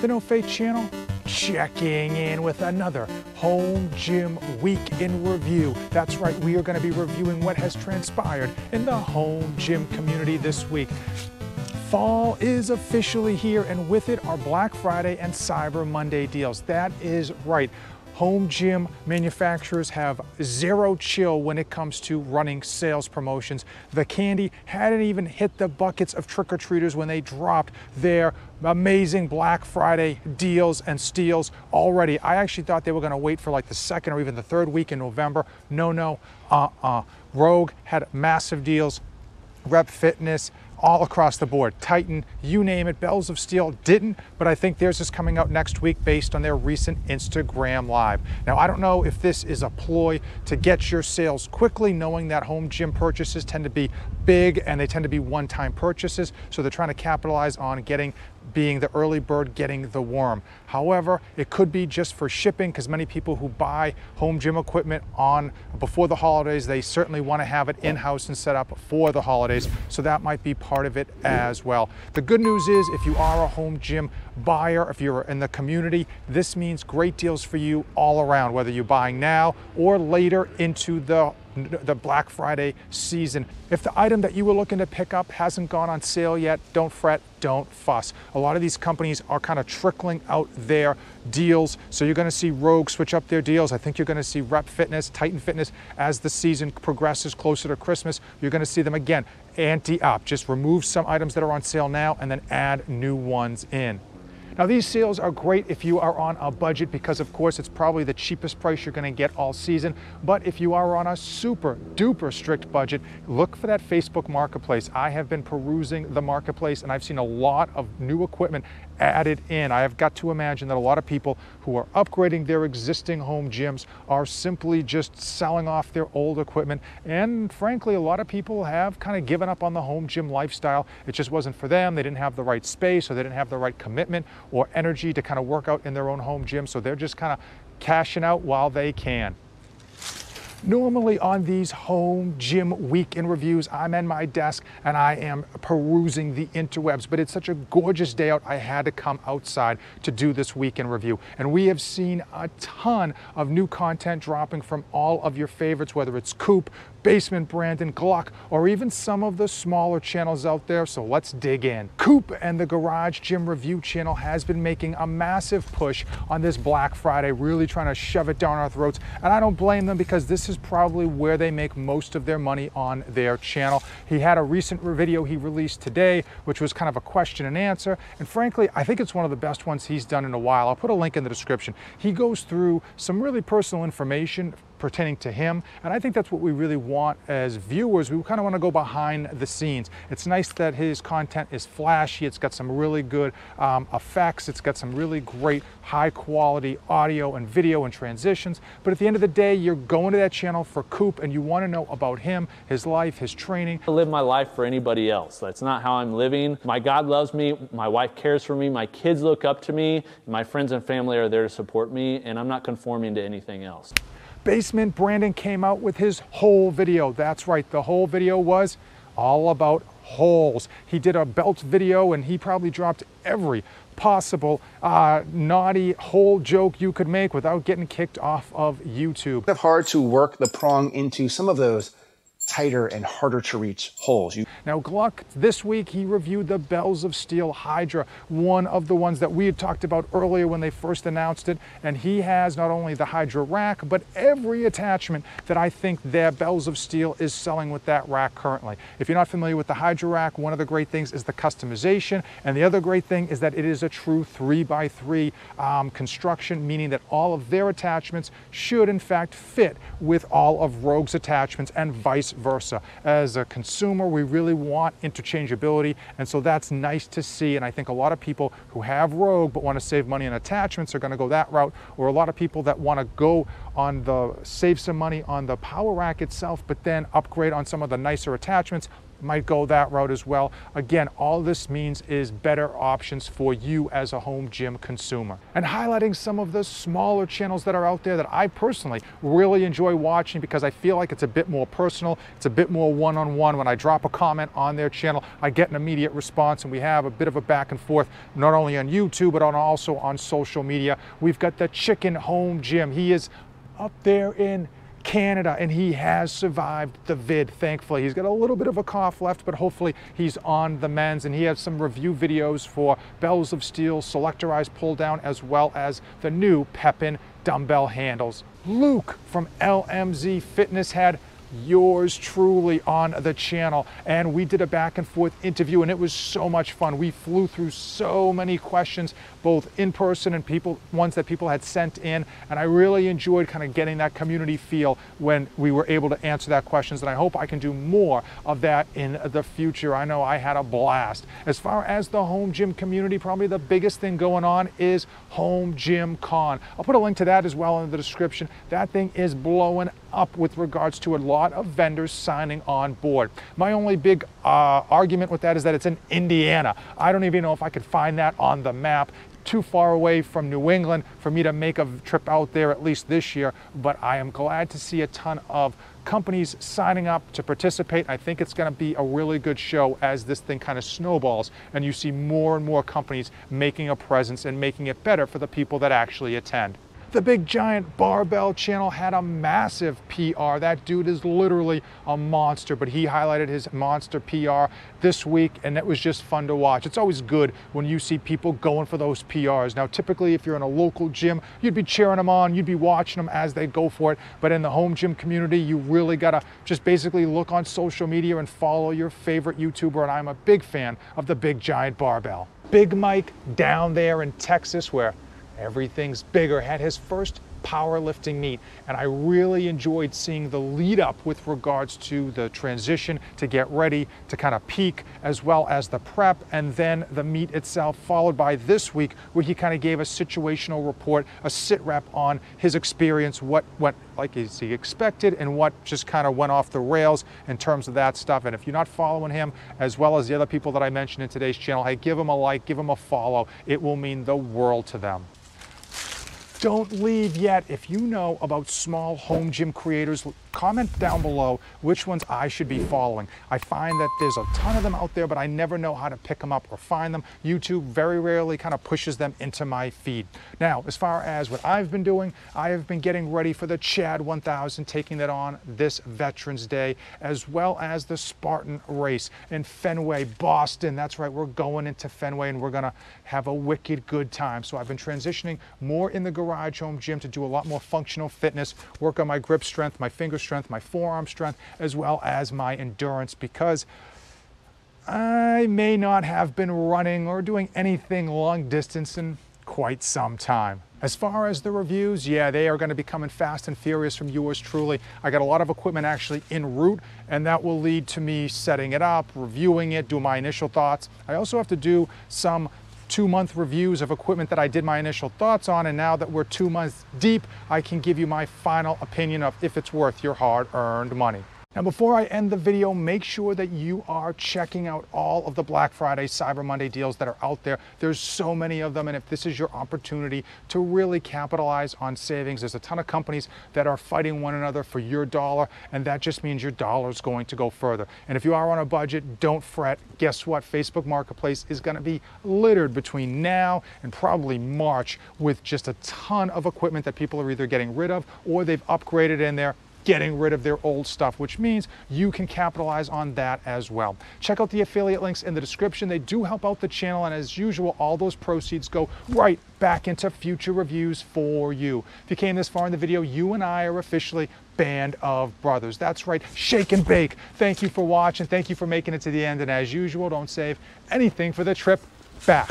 The No Faith channel, checking in with another home gym week in review. That's right, we are going to be reviewing what has transpired in the home gym community this week. Fall is officially here, and with it are Black Friday and Cyber Monday deals. That is right. Home gym manufacturers have zero chill when it comes to running sales promotions. The candy hadn't even hit the buckets of trick-or-treaters when they dropped their amazing Black Friday deals and steals already. I actually thought they were gonna wait for like the second or even the third week in November. No, Rogue had massive deals, Rep Fitness, all across the board. Titan, you name it. Bells of Steel didn't, but I think theirs is coming out next week based on their recent Instagram Live. Now, I don't know if this is a ploy to get your sales quickly, knowing that home gym purchases tend to be big and they tend to be one-time purchases, so they're trying to capitalize on being the early bird getting the worm. However, it could be just for shipping, because many people who buy home gym equipment before the holidays, they certainly want to have it in-house and set up for the holidays, so that might be part of it as well. The good news is, if you are a home gym buyer, if you're in the community, this means great deals for you all around, whether you're buying now or later into the Black Friday season. If the item that you were looking to pick up hasn't gone on sale yet, don't fret, don't fuss. A lot of these companies are kind of trickling out their deals, so you're going to see Rogue switch up their deals. I think you're going to see Rep Fitness, Titan Fitness, as the season progresses closer to Christmas, you're going to see them again ante-up. Just remove some items that are on sale now and then add new ones in. Now, these sales are great if you are on a budget, because of course it's probably the cheapest price you're going to get all season. But if you are on a super duper strict budget, look for that Facebook Marketplace. I have been perusing the marketplace and I've seen a lot of new equipment added in. I have got to imagine that a lot of people who are upgrading their existing home gyms are simply just selling off their old equipment. And frankly, a lot of people have kind of given up on the home gym lifestyle. It just wasn't for them. They didn't have the right space, or they didn't have the right commitment or energy to kind of work out in their own home gym. So they're just kind of cashing out while they can. Normally on these home gym week in reviews, I'm at my desk and I am perusing the interwebs, but it's such a gorgeous day out, I had to come outside to do this week in review. And we have seen a ton of new content dropping from all of your favorites, whether it's Coop, Basement Brandon, Gluck, or even some of the smaller channels out there, so let's dig in. Coop and the Garage Gym Review channel has been making a massive push on this Black Friday, really trying to shove it down our throats, and I don't blame them, because this is probably where they make most of their money on their channel. He had a recent video he released today, which was kind of a question and answer, and frankly, I think it's one of the best ones he's done in a while. I'll put a link in the description. He goes through some really personal information pertaining to him, and I think that's what we really want as viewers. We kind of want to go behind the scenes. It's nice that his content is flashy, it's got some really good effects, it's got some really great high quality audio and video and transitions, but at the end of the day, you're going to that channel for Coop and you want to know about him, his life, his training. I live my life for anybody else. That's not how I'm living. My God loves me, my wife cares for me, my kids look up to me, my friends and family are there to support me, and I'm not conforming to anything else. Basement Brandon came out with his whole video. That's right, the whole video was all about holes. He did a belt video and he probably dropped every possible naughty hole joke you could make without getting kicked off of YouTube. It's hard to work the prong into some of those tighter and harder to reach holes. Now, Gluck, this week he reviewed the Bells of Steel Hydra, one of the ones that we had talked about earlier when they first announced it, and he has not only the Hydra rack, but every attachment that I think their Bells of Steel is selling with that rack currently. If you're not familiar with the Hydra rack, one of the great things is the customization, and the other great thing is that it is a true 3x3 construction, meaning that all of their attachments should in fact fit with all of Rogue's attachments and vice versa. As a consumer, we really want interchangeability, and so that's nice to see, and I think a lot of people who have Rogue but want to save money on attachments are going to go that route, or a lot of people that want to go on save some money on the power rack itself but then upgrade on some of the nicer attachments might go that route as well. Again, all this means is better options for you as a home gym consumer. And highlighting some of the smaller channels that are out there that I personally really enjoy watching because I feel like it's a bit more personal, it's a bit more one-on-one. When I drop a comment on their channel, I get an immediate response, and we have a bit of a back and forth, not only on YouTube, but also on social media. We've got the Chicken Home Gym. He is up there in Canada, and he has survived the vid, thankfully. He's got a little bit of a cough left, but hopefully he's on the mends, and he has some review videos for Bells of Steel, Selectorized pull down, as well as the new Pepin dumbbell handles. Luke from LMZ Fitness had yours truly on the channel, and we did a back and forth interview, and it was so much fun. We flew through so many questions, both in person and ones that people had sent in, and I really enjoyed kind of getting that community feel when we were able to answer that questions, and I hope I can do more of that in the future. I know I had a blast. As far as the home gym community, probably the biggest thing going on is Home Gym Con. I'll put a link to that as well in the description. That thing is blowing up with regards to a lot of vendors signing on board. My only big argument with that is that it's in Indiana. I don't even know if I could find that on the map. Too far away from New England for me to make a trip out there, at least this year, but I am glad to see a ton of companies signing up to participate. I think it's going to be a really good show as this thing kind of snowballs and you see more and more companies making a presence and making it better for the people that actually attend. The Big Giant Barbell channel had a massive PR. That dude is literally a monster, but he highlighted his monster PR this week, and it was just fun to watch. It's always good when you see people going for those PRs. Now, typically, if you're in a local gym, you'd be cheering them on, you'd be watching them as they go for it, but in the home gym community, you really gotta just basically look on social media and follow your favorite YouTuber, and I'm a big fan of the Big Giant Barbell. Big Mike down there in Texas, where everything's bigger, had his first powerlifting meet, and I really enjoyed seeing the lead up with regards to the transition to get ready to kind of peak, as well as the prep, and then the meet itself, followed by this week where he kind of gave a situational report, a sit rep on his experience, what went like as he expected and what just kind of went off the rails in terms of that stuff. And if you're not following him, as well as the other people that I mentioned in today's channel, hey, give him a like, give him a follow. It will mean the world to them. Don't leave yet. If you know about small home gym creators, comment down below which ones I should be following. I find that there's a ton of them out there, but I never know how to pick them up or find them. YouTube very rarely kind of pushes them into my feed. Now, as far as what I've been doing, I have been getting ready for the Chad 1000, taking that on this Veterans Day, as well as the Spartan race in Fenway, Boston. That's right, we're going into Fenway and we're gonna have a wicked good time. So I've been transitioning more in the garage home gym to do a lot more functional fitness, work on my grip strength, my finger strength, my forearm strength, as well as my endurance, because I may not have been running or doing anything long distance in quite some time. As far as the reviews, yeah, they are going to be coming fast and furious from yours truly. I got a lot of equipment actually en route, and that will lead to me setting it up, reviewing it, do my initial thoughts. I also have to do some 2-month reviews of equipment that I did my initial thoughts on, and now that we're 2 months deep, I can give you my final opinion of if it's worth your hard-earned money. Now, before I end the video, make sure that you are checking out all of the Black Friday, Cyber Monday deals that are out there. There's so many of them, and if this is your opportunity to really capitalize on savings, there's a ton of companies that are fighting one another for your dollar, and that just means your dollar is going to go further. And if you are on a budget, don't fret. Guess what? Facebook Marketplace is going to be littered between now and probably March with just a ton of equipment that people are either getting rid of or they've upgraded in there, getting rid of their old stuff, which means you can capitalize on that as well. Check out the affiliate links in the description. They do help out the channel, and as usual, all those proceeds go right back into future reviews for you. If you came this far in the video, you and I are officially Band of Brothers. That's right, shake and bake. Thank you for watching. Thank you for making it to the end, and as usual, don't save anything for the trip back.